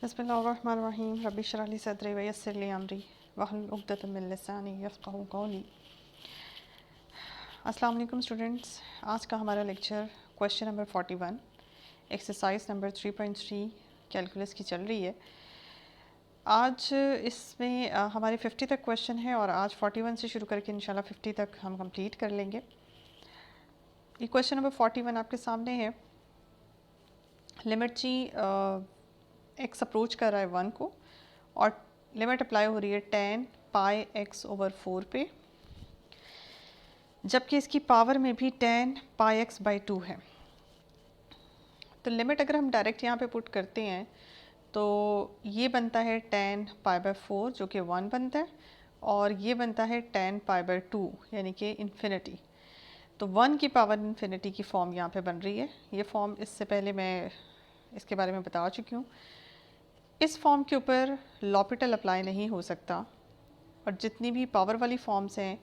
बिस्मिल्लाहिर्रहमानिर्रहीम रब्बि इश्रह ली सदरी व यस्सिर ली अमरी वहलुल उक़दतम मिन लिसानी यफ़क़हू क़ौली। अस्सलाम वालेकुम स्टूडेंट्स, आज का हमारा lecture question number 41 exercise number 3.3 calculus की चल रही है। आज इसमें हमारे 50 तक क्वेश्चन है और आज 41 से शुरू करके इंशाल्लाह 50 तक हम कंप्लीट कर लेंगे। ये क्वेश्चन नंबर 41 आपके सामने है। लिमिट जी एक्स अप्रोच कर रहा है 1 को और लिमिट अप्लाई हो रही है tan पाई x ओवर 4 पे, जबकि इसकी पावर में भी tan पाई x बाई 2 है। तो लिमिट अगर हम डायरेक्ट यहाँ पे पुट करते हैं तो ये बनता है tan पाई बाई 4 जो कि 1 बनता है और ये बनता है tan पाई बाई 2 यानी कि इन्फिनिटी। तो 1 की पावर इन्फिनिटी की फॉर्म यहाँ पे बन रही है। ये फॉर्म इससे पहले मैं इसके बारे में बता चुकी हूँ। इस फॉर्म के ऊपर लॉपिटल अप्लाई नहीं हो सकता और जितनी भी पावर वाली फॉर्म्स हैं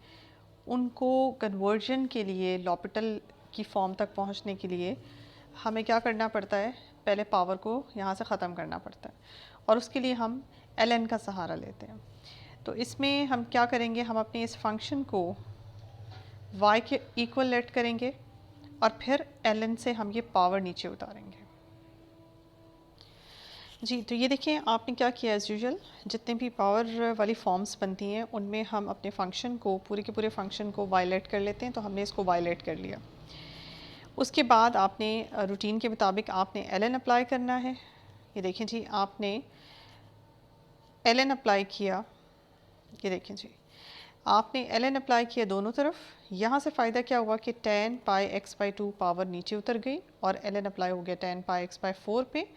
उनको कन्वर्जन के लिए लॉपिटल की फॉर्म तक पहुंचने के लिए हमें क्या करना पड़ता है, पहले पावर को यहाँ से ख़त्म करना पड़ता है और उसके लिए हम ln का सहारा लेते हैं। तो इसमें हम क्या करेंगे, हम अपने इस फंक्शन को y के इक्वल लेट करेंगे और फिर ln से हम ये पावर नीचे उतारेंगे। जी, तो ये देखिए आपने क्या किया, एज़ यूजुअल जितने भी पावर वाली फॉर्म्स बनती हैं उनमें हम अपने फंक्शन को, पूरे के पूरे फंक्शन को वायलेट कर लेते हैं। तो हमने इसको वायलेट कर लिया। उसके बाद आपने रूटीन के मुताबिक आपने ln अप्लाई करना है। ये देखें जी, आपने ln अप्लाई किया। ये देखें जी, आपने ln अप्लाई किया दोनों तरफ। यहाँ से फ़ायदा क्या हुआ कि tan pi x by 2 power नीचे उतर गई और ln अप्लाई हो गया tan पाई x बाई 4 पे।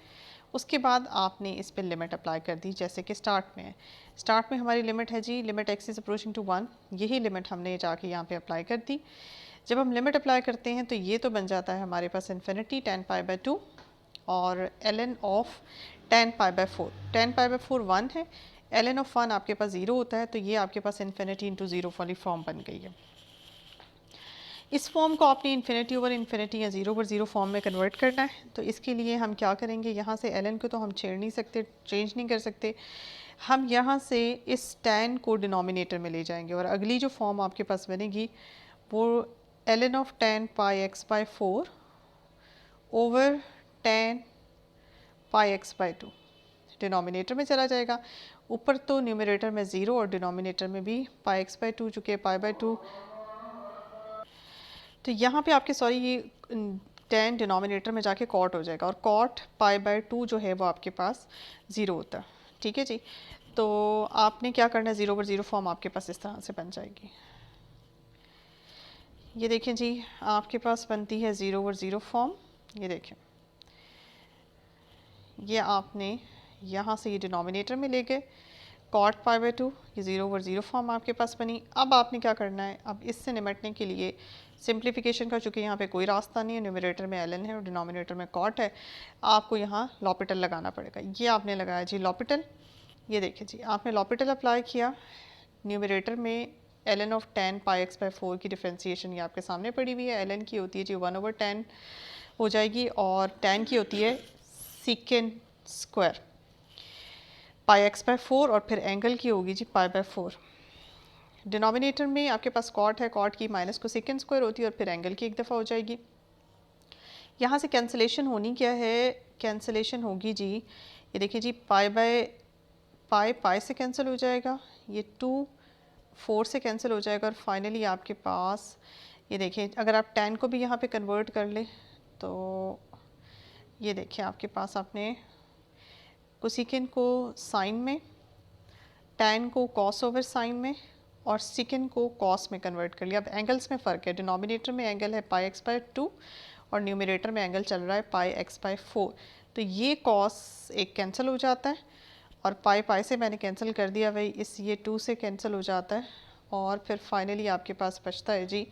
उसके बाद आपने इस पर लिमिट अप्लाई कर दी, जैसे कि स्टार्ट में है। स्टार्ट में हमारी लिमिट है जी, limit x is approaching to 1। यही लिमिट हमने जाके यहाँ पे अप्लाई कर दी। जब हम लिमिट अप्लाई करते हैं तो ये तो बन जाता है हमारे पास इन्फिनिटी tan पाई बाई 2 और ln of tan pi by 4। tan pi by 4 1 है, ln ऑफ 1 आपके पास 0 होता है, तो ये आपके पास इन्फिनिटी इंटू 0 वाली फॉर्म बन गई है। इस फॉर्म को आपने इन्फिनिटी ओवर इन्फिनिटी या 0 ओवर 0 फॉर्म में कन्वर्ट करना है। तो इसके लिए हम क्या करेंगे, यहाँ से ln को तो हम छेड़ नहीं सकते, चेंज नहीं कर सकते। हम यहाँ से इस tan को डिनोमिनेटर में ले जाएंगे और अगली जो फॉर्म आपके पास बनेगी वो ln of tan pi x by 4 over tan pi x by 2 denominator में चला जाएगा। ऊपर तो न्यूमरेटर में 0 और डिनोमिनेटर में भी पाई x बाई 2 चुके पाई बाई 2। तो यहाँ पे आपके सॉरी ये tan डिनोमिनेटर में जाके कॉट हो जाएगा और कॉट पाई बाई 2 जो है वो आपके पास 0 होता है। ठीक है जी, तो आपने क्या करना है, 0 ओवर 0 फॉर्म आपके पास इस तरह से बन जाएगी। ये देखें जी, आपके पास बनती है 0 ओवर 0 फॉर्म। ये देखें, ये आपने यहाँ से ये डिनोमिनेटर में ले गए, कॉट पाई बाई 2, ये 0 ओवर 0 फॉर्म आपके पास बनी। अब आपने क्या करना है, अब इससे निपटने के लिए सिंप्लीफिकेशन का, चूँकि यहाँ पे कोई रास्ता नहीं है, न्यूमरेटर में ln है और डिनोमिनेटर में कॉट है, आपको यहाँ लॉपिटल लगाना पड़ेगा। ये आपने लगाया जी लॉपिटल। ये देखिए जी, आपने लॉपिटल अप्लाई किया। न्यूमरेटर में ln of tan pi x by 4 की डिफ्रेंसीशन ये आपके सामने पड़ी हुई है। ln की होती है जी 1 ओवर 10 हो जाएगी और tan की होती है secant square pi x by 4 और फिर एंगल की होगी जी पाई बाई 4। डिनोमिनेटर में आपके पास कॉट है, कॉट की माइनस को सेकेंड स्क्वायर होती है और फिर एंगल की एक दफ़ा हो जाएगी। यहाँ से कैंसलेशन होनी क्या है, कैंसलेशन होगी जी, ये देखिए जी, पाई बाई पाई से कैंसिल हो जाएगा, ये 2 4 से कैंसिल हो जाएगा और फाइनली आपके पास ये देखिए, अगर आप tan को भी यहाँ पे कन्वर्ट कर ले तो ये देखिए आपके पास आपने कोसेकेंड को साइन में, tan को कॉस ओवर साइन में और सेकेंड को कॉस में कन्वर्ट कर लिया। अब एंगल्स में फ़र्क है, डिनोमिनेटर में एंगल है पाई x बाई 2 और न्यूमरेटर में एंगल चल रहा है पाई x बाई 4। तो ये कॉस एक कैंसिल हो जाता है और पाई से मैंने कैंसिल कर दिया भाई, इस ये 2 से कैंसिल हो जाता है और फिर फाइनली आपके पास बचता है जी,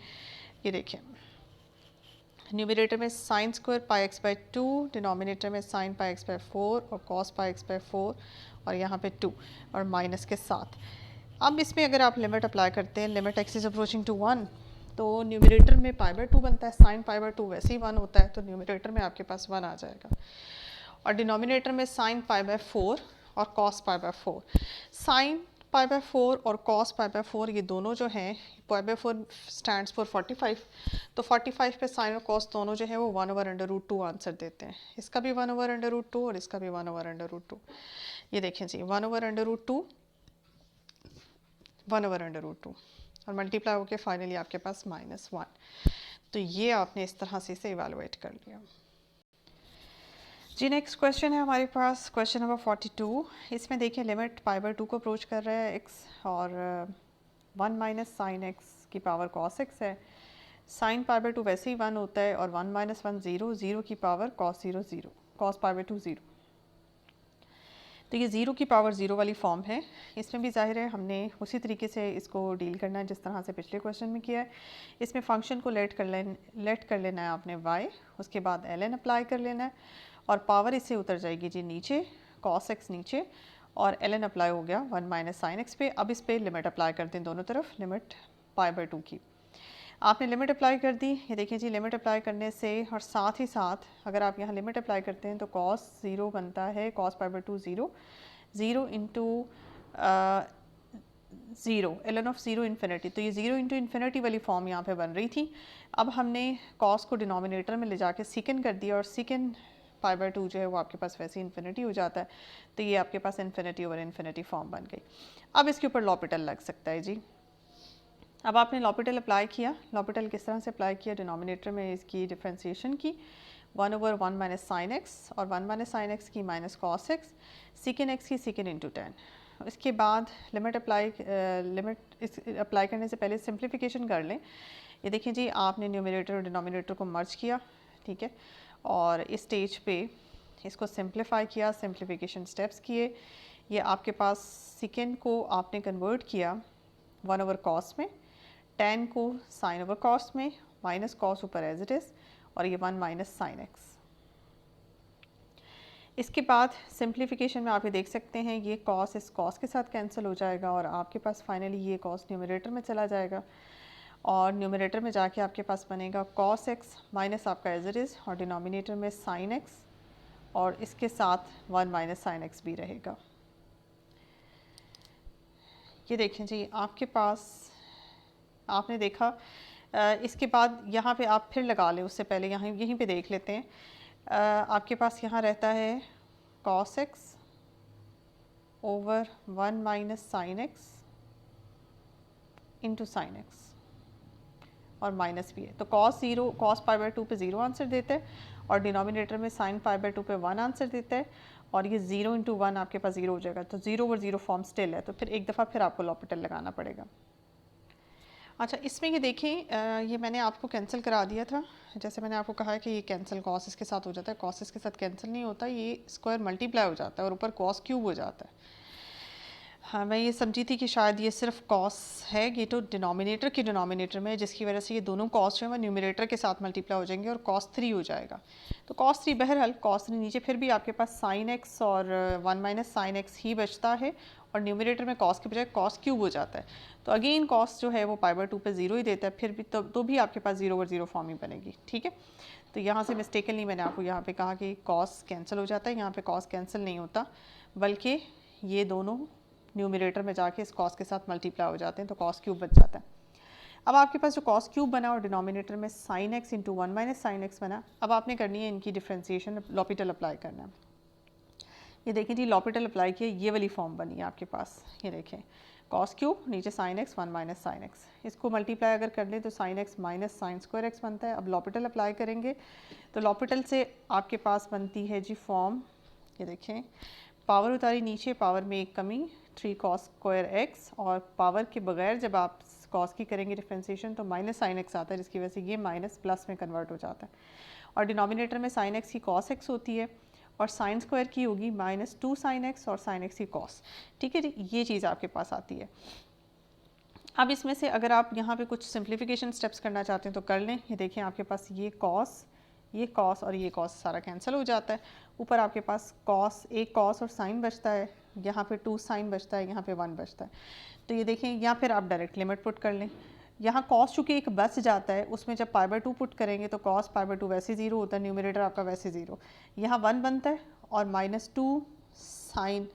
ये देखिए, न्यूमरेटर में sine square pi x by 2, denominator में साइन पाई x बाई 4 और कॉस पाई x बाई 4 और यहाँ पे 2 और माइनस के साथ। अब इसमें अगर आप लिमिट अप्लाई करते हैं, limit x is approaching to 1, तो न्यूमरेटर में पाई बाई 2 बनता है, साइन पाई बाई 2 वैसे ही 1 होता है, तो न्यूमरेटर में आपके पास 1 आ जाएगा और डिनोमिनेटर में साइन पाई बाय 4 और cos pi by 4। Sine pi by 4 और कॉस पाई बाय 4 ये दोनों जो हैं, पाई बाय 4 स्टैंड्स फॉर 45, तो 45 पे साइन और कॉस दोनों जो है वो 1/√2 आंसर देते हैं। इसका भी 1/√2 और इसका भी 1/√2। ये देखें जी 1/√2 1/√2 और मल्टीप्लाई होकर फाइनली आपके पास -1। तो ये आपने इस तरह से इसे इवेलुएट कर लिया जी। नेक्स्ट क्वेश्चन है हमारे पास क्वेश्चन नंबर 42। इसमें देखिए लिमिट पाई बाय 2 को अप्रोच कर रहा है x और 1 माइनस साइन एक्स की पावर कॉस एक्स है। साइन पाई बाय 2 वैसे ही 1 होता है और 1 माइनस 1 0, 0 की power cos 0 0, cos pi by 2 0। तो ये 0 की पावर 0 वाली फॉर्म है। इसमें भी जाहिर है हमने उसी तरीके से इसको डील करना है जिस तरह से पिछले क्वेश्चन में किया है। इसमें फंक्शन को लेट कर लेना है आपने y, उसके बाद ln अप्लाई कर लेना है और पावर इससे उतर जाएगी जी नीचे, cos x नीचे और ln अप्लाई हो गया 1 माइनस साइन एक्स पे। अब इस पे लिमिट अप्लाई करते हैं दोनों तरफ, लिमिट पाई बाय 2 की आपने लिमिट अप्लाई कर दी। ये देखिए जी लिमिट अप्लाई करने से और साथ ही साथ अगर आप यहाँ लिमिट अप्लाई करते हैं तो cos 0 बनता है, cos pi by 2 0, 0 into 0, ln of 0 infinity. तो ये 0 इंटू इन्फिनिटी वाली फॉर्म यहाँ पे बन रही थी। अब हमने cos को डिनोमिनेटर में ले जाके सिकन कर दिया और सिकन पाई बाय 2 जो है वो आपके पास वैसे इन्फिनिटी हो जाता है। तो ये आपके पास इन्फिनिटी ओवर इन्फिनिटी फॉर्म बन गई। अब इसके ऊपर लॉपिटल लग सकता है जी। अब आपने लॉपिटल अप्लाई किया। लॉपिटल किस तरह से अप्लाई किया? डिनोमिनेटर में इसकी डिफ्रेंसिएशन की 1/1 माइनस साइन एक्स और 1 माइनस साइन एक्स की माइनस कॉस एक्स, सिकन एक्स की सिकन इंटू 10। इसके बाद लिमिट अप्लाई करने से पहले सिंप्लीफिकेशन कर लें। ये देखिए जी आपने न्यूमरेटर और डिनोमिनेटर को मर्ज किया, ठीक है, और इस स्टेज पे इसको सिंप्लीफाई किया, सिंप्लीफिकेशन स्टेप्स किए। ये आपके पास सिकन को आपने कन्वर्ट किया 1/cos में, 10 को साइन ओवर कॉस में, माइनस कॉस ऊपर एज इट इज़ और ये 1 माइनस साइन एक्स। इसके बाद सिंप्लीफिकेशन में आप ये देख सकते हैं ये कॉस इस कॉस के साथ कैंसिल हो जाएगा और आपके पास फाइनली ये कॉस न्यूमरेटर में चला जाएगा और न्यूमरेटर में जाके आपके पास बनेगा कॉस एक्स माइनस आपका एज इट इज़ और डिनोमिनेटर में साइन एक्स और इसके साथ 1 माइनस साइन एक्स भी रहेगा। ये देखें जी आपके पास आपने देखा। इसके बाद यहाँ पे आप फिर लगा लें, उससे पहले यहाँ यहीं पे देख लेते हैं। आपके पास यहाँ रहता है cos x over 1 minus sine x into sine x और माइनस भी है। तो cos पाई बाय 2 पे 0 आंसर देता है और डिनोमिनेटर में साइन पाई बाय 2 पे 1 आंसर देता है और ये 0 इंटू 1 आपके पास 0 हो जाएगा। तो 0/0 फॉर्म स्टिल है, तो फिर एक दफ़ा फिर आपको लॉपिटल लगाना पड़ेगा। अच्छा, इसमें ये देखें, ये मैंने आपको कैंसिल करा दिया था। जैसे मैंने आपको कहा है कि ये कैंसिल कॉस इसके साथ हो जाता है, कॉस इसके साथ कैंसिल नहीं होता, ये स्क्वायर मल्टीप्लाई हो जाता है और ऊपर कॉस क्यूब हो जाता है। हाँ, मैं ये समझी थी कि शायद ये सिर्फ कॉस है, ये तो डिनोमिनेटर की डिनोमिनेटर में, जिसकी वजह से ये दोनों कॉस जो है वो न्यूमरेटर के साथ मल्टीप्लाई हो जाएंगे और cos 3 हो जाएगा। तो cos 3 बहरहाल cos 3 नीचे फिर भी आपके पास साइन एक्स और 1 माइनस साइन एक्स ही बचता है और न्यूमरेटर में cos के बजाय cos क्यूब हो जाता है। तो अगेन cos जो है वो पाई बाय 2 पे 0 ही देता है, फिर भी तो भी आपके पास 0/0 फॉर्म ही बनेगी, ठीक है। तो यहाँ से मिस्टेकनली मैंने आपको यहाँ पे कहा कि cos कैंसिल हो जाता है, यहाँ पे cos कैंसिल नहीं होता बल्कि ये दोनों न्यूमरेटर में जाके इस cos के साथ मल्टीप्लाई हो जाते हैं, तो cos क्यूब बच जाता है। अब आपके पास जो cos क्यूब बना और डिनोमिनेटर में sin x into 1 minus sine x बना, अब आपने करनी है इनकी डिफ्रेंसिएशन, लॉपिटल अप्लाई करना है। ये देखिए जी लॉपिटल अप्लाई किया, ये वाली फॉर्म बनी है आपके पास। ये देखें cos क्यूब नीचे sin x 1 minus sine x, इसको मल्टीप्लाई अगर कर लें तो sin x minus sine square x बनता है। अब लॉपिटल अप्लाई करेंगे तो लॉपिटल से आपके पास बनती है जी फॉर्म, ये देखें पावर उतारी नीचे, पावर में एक कमी 3 cos स्क्वायर एक्स और पावर के बगैर जब आप cos की करेंगे डिफ्रेंसिएशन तो माइनस साइन एक्स आता है, जिसकी वजह से ये माइनस प्लस में कन्वर्ट हो जाता है और डिनोमिनेटर में साइन एक्स की cos एक्स होती है और साइन स्क्वायर की होगी -2 साइन एक्स और साइन एक्स की cos, ठीक है जी। ये चीज़ आपके पास आती है। अब इसमें से अगर आप यहाँ पे कुछ सिंप्लीफिकेशन स्टेप्स करना चाहते हैं तो कर लें। ये देखें आपके पास ये cos और ये cos सारा कैंसिल हो जाता है। ऊपर आपके पास एक cos और साइन बचता है, यहाँ पे 2 साइन बचता है, यहाँ पे 1 बचता है। तो ये देखें, या फिर आप डायरेक्ट लिमिट पुट कर लें। यहाँ cos चूँकि एक बच जाता है, उसमें जब पाई बाय 2 पुट करेंगे तो cos पाई बाय 2 वैसे 0 होता है, न्यूमरेटर आपका वैसे 0, यहाँ 1 बनता है और -2 साइन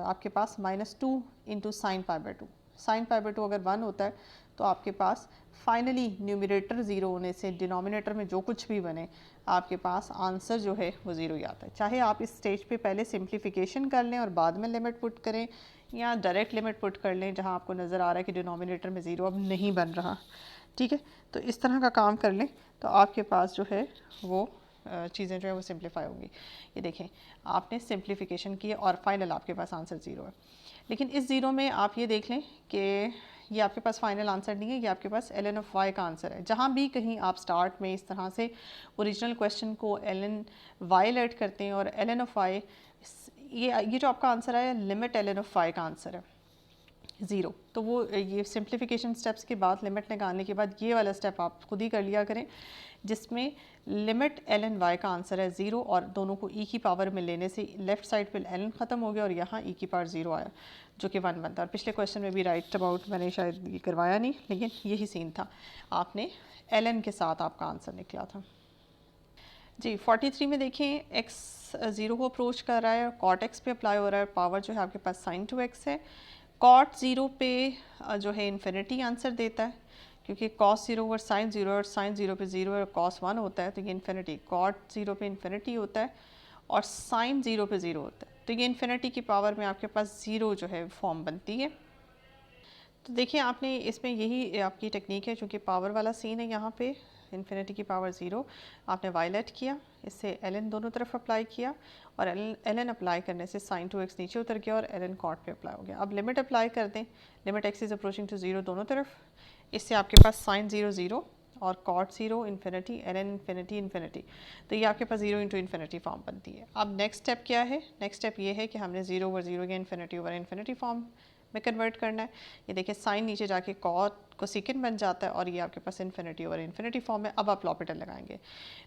आपके पास -2 into sine pi by 2। Sine pi by 2 अगर 1 होता है तो आपके पास फाइनली न्यूमरेटर 0 होने से डिनोमिनेटर में जो कुछ भी बने आपके पास आंसर जो है वो 0 ही आता है। चाहे आप इस स्टेज पे पहले सिंप्लीफिकेशन कर लें और बाद में लिमिट पुट करें, या डायरेक्ट लिमिट पुट कर लें जहां आपको नज़र आ रहा है कि डिनोमिनेटर में 0 अब नहीं बन रहा, ठीक है। तो इस तरह का काम कर लें तो आपके पास जो है वो चीज़ें जो है वो सिंप्लीफाई होंगी। ये देखें, आपने सिंप्लीफिकेशन की और फाइनल आपके पास आंसर 0 है। लेकिन इस 0 में आप ये देख लें कि ये आपके पास फाइनल आंसर नहीं है, ये आपके पास ln ऑफ y का आंसर है। जहाँ भी कहीं आप स्टार्ट में इस तरह से ओरिजिनल क्वेश्चन को ln y लेट करते हैं और ln ऑफ y, ये जो आपका आंसर है लिमिट ln ऑफ y का आंसर है 0, तो वो ये सिंप्लीफिकेशन स्टेप्स के बाद लिमिट निकालने के बाद ये वाला स्टेप आप खुद ही कर लिया करें, जिसमें लिमिट ln y का आंसर है 0 और दोनों को e की पावर में लेने से लेफ़्ट साइड पे ln ख़त्म हो गया और यहाँ e की पावर 0 आया जो कि 1 बनता है। और पिछले क्वेश्चन में भी राइट अबाउट मैंने शायद ये करवाया नहीं, लेकिन यही सीन था, आपने ln के साथ आपका आंसर निकला था जी। 43 में देखें x 0 को अप्रोच कर रहा है, cot x पे अप्लाई हो रहा है, पावर जो है आपके पास sin 2x है। cot 0 पे जो है इन्फिनिटी आंसर देता है, क्योंकि cos 0 और sin 0 और sin 0 पे 0 और cos 1 होता है, तो ये इन्फिनिटी, cot 0 पे इन्फिनिटी होता है और sin 0 पे 0 होता है, तो ये इन्फिनिटी की पावर में आपके पास 0 जो है फॉर्म बनती है। तो देखिए आपने इसमें यही आपकी टेक्निक है, चूँकि पावर वाला सीन है, यहाँ पे इन्फिनिटी की पावर 0 आपने वायलेट किया, इससे ln दोनों तरफ अप्लाई किया और ln अप्लाई करने से sin 2x नीचे उतर गया और ln cot पे अप्लाई हो गया। अब लिमिट अप्लाई कर दें, limit x is approaching to 0 दोनों तरफ, इससे आपके पास sin 0 0 और cot 0 infinity, ln infinity infinity, तो ये आपके पास 0 इंटू इन्फिनिटी फॉर्म बनती है। अब नेक्स्ट स्टेप क्या है? नेक्स्ट स्टेप ये है कि हमने 0 ओवर 0 या इन्फिनिटी ओवर इन्फिनिटी फॉर्म में कन्वर्ट करना है। ये देखिए साइन नीचे जाके cot को सेकेंड बन जाता है और ये आपके पास इन्फिनिटी ओवर इन्फिनिटी फॉर्म है। अब आप लॉपिटल लगाएंगे,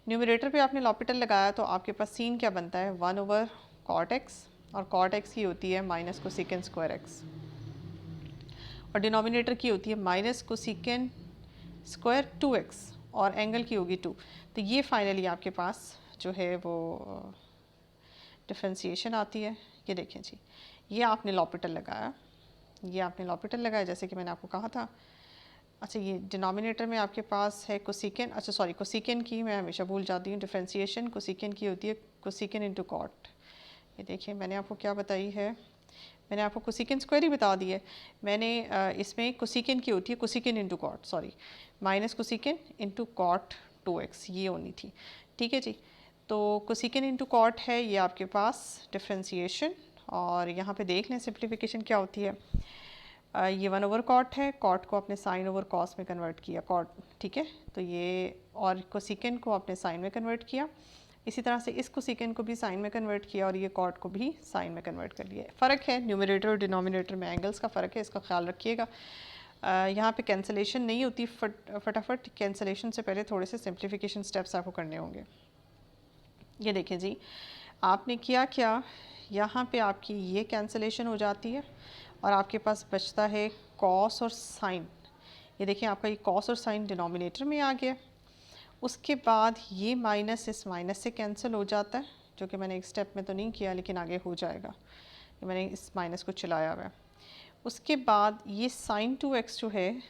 न्यूमरेटर पे आपने लॉपिटल लगाया तो आपके पास सीन क्या बनता है 1 ओवर cot x, और cot x की होती है माइनस को सेकेंड स्क्वायर x, और डिनोमिनेटर की होती है माइनस को सेकेंड स्क्वायर 2x और एंगल की होगी 2। तो ये फाइनली आपके पास जो है वो डिफ्रेंसिएशन आती है। ये देखें जी, ये आपने लॉपिटल लगाया, ये आपने लॉपिटल लगाया जैसे कि मैंने आपको कहा था। अच्छा, ये डिनोमिनेटर में आपके पास है कोसेकेंड, अच्छा सॉरी कोसेकेंड की मैं हमेशा भूल जाती हूँ, डिफ्रेंसिएशन कोसेकेंड की होती है कोसेकेंड इंटू कॉट। ये देखिए मैंने आपको क्या बताई है, मैंने आपको कोसेकेंड स्क्वायर ही बता दी है। मैंने इसमें कोसेकेंड की होती है cosecant into cot, sorry minus cosecant into cot 2x ये होनी थी, ठीक है जी। तो कोसेकेंड इंटू कॉट है ये आपके पास डिफ्रेंसिएशन, और यहाँ पे देख लें सिंप्लीफिकेशन क्या होती है। ये 1 ओवर कॉट है, कॉट को आपने साइन ओवर कॉस में कन्वर्ट किया कॉट, ठीक है। तो ये और कोसेकेंड को आपने साइन में कन्वर्ट किया, इसी तरह से इस कोसेकेंड को भी साइन में कन्वर्ट किया और ये कॉट को भी साइन में कन्वर्ट कर लिया। फ़र्क है न्यूमरेटर और डिनोमिनेटर में, एंगल्स का फ़र्क है, इसका ख्याल रखिएगा। यहाँ पे कैंसलेशन नहीं होती, फटाफट कैंसलेशन से पहले थोड़े से सिंप्लीफिकेशन स्टेप्स आपको करने होंगे। ये देखें जी, आपने किया क्या, यहाँ पे आपकी ये कैंसलेशन हो जाती है और आपके पास बचता है कॉस और साइन। ये देखिए आपका ये कॉस और साइन डिनोमिनेटर में आ गया। उसके बाद ये माइनस इस माइनस से कैंसिल हो जाता है, जो कि मैंने एक स्टेप में तो नहीं किया लेकिन आगे हो जाएगा, मैंने इस माइनस को चलाया हुआ है। उसके बाद ये साइन 2x जो है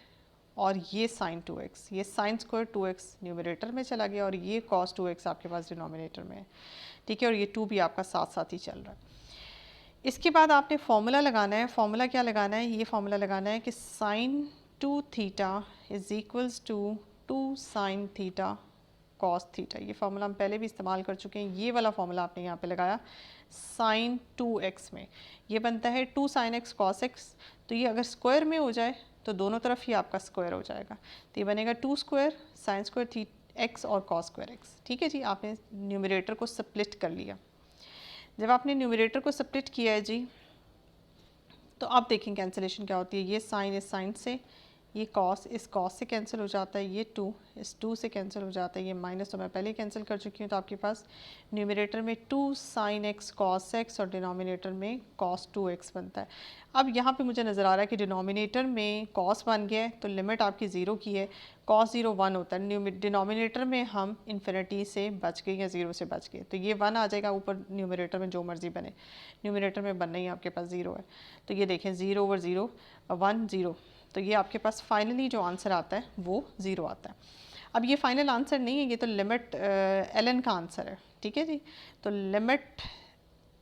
और ये साइन 2x, ये साइन स्क्वायर 2x न्यूमरेटर में चला गया और ये कॉस 2x आपके पास डिनोमिनेटर में है, ठीक है। और ये 2 भी आपका साथ साथ ही चल रहा है। इसके बाद आपने फॉर्मूला लगाना है। फॉर्मूला क्या लगाना है? ये फॉर्मूला लगाना है कि sine 2 theta is equals to 2 sine theta cos theta. ये फार्मूला हम पहले भी इस्तेमाल कर चुके हैं। ये वाला फार्मूला आपने यहाँ पे लगाया साइन 2x में, ये बनता है 2 साइन एक्स कॉस एक्स। तो ये अगर स्क्वायर में हो जाए तो दोनों तरफ ही आपका स्क्वायर हो जाएगा, तो ये बनेगा 2 स्क्वायर साइन स्क्वायर एक्स और कॉस स्क्वायर एक्स, ठीक है जी। आपने न्यूमरेटर को स्प्लिट कर लिया। जब आपने न्यूमरेटर को स्प्लिट किया है जी, तो आप देखें कैंसिलेशन क्या होती है। ये साइन इस साइन से, ये कॉस इस कॉस से कैंसिल हो जाता है, ये 2 इस 2 से कैंसिल हो जाता है, ये माइनस तो मैं पहले ही कैंसिल कर चुकी हूँ। तो आपके पास न्यूमरेटर में 2 sin x cos x और डिनोमिनेटर में cos 2x बनता है। अब यहाँ पे मुझे नज़र आ रहा है कि डिनोमिनेटर में cos बन गया है तो लिमिट आपकी 0 की है, cos 0 1 होता है, डिनोमिनेटर में हम इन्फिनिटी से बच गए या 0 से बच गए तो ये 1 आ जाएगा, ऊपर न्यूमरेटर में जो मर्ज़ी बने, न्यूमरेटर में बनना ही आपके पास 0 है। तो ये देखें 0 ओवर 0 1 0, तो ये आपके पास फाइनली जो आंसर आता है वो 0 आता है। अब ये फाइनल आंसर नहीं है, ये तो लिमिट ln का आंसर है, ठीक है जी। तो लिमिट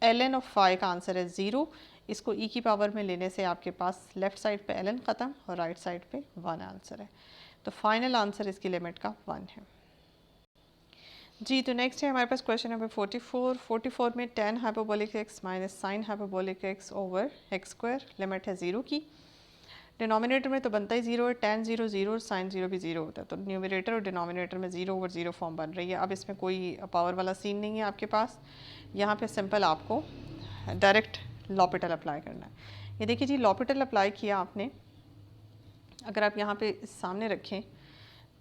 ln ऑफ फाई का आंसर है 0, इसको e की पावर में लेने से आपके पास लेफ़्ट साइड पे ln ख़त्म और राइट साइड पे 1 आंसर है। तो फाइनल आंसर इसकी लिमिट का 1 है जी। तो नेक्स्ट है हमारे पास क्वेश्चन नंबर 44 में tan hyperbolic x minus sine hyperbolic x over x square, limit है 0 की। डिनोमिनेटर में तो बनता ही 0 है, tan 0 0 और साइन 0 भी 0 होता है, तो न्यूमरेटर और डिनोमिनेटर में 0 ओवर 0 फॉर्म बन रही है। अब इसमें कोई पावर वाला सीन नहीं है आपके पास, यहाँ पे सिंपल आपको डायरेक्ट लॉपिटल अप्लाई करना है। ये देखिए जी, लॉपिटल अप्लाई किया आपने, अगर आप यहाँ पे सामने रखें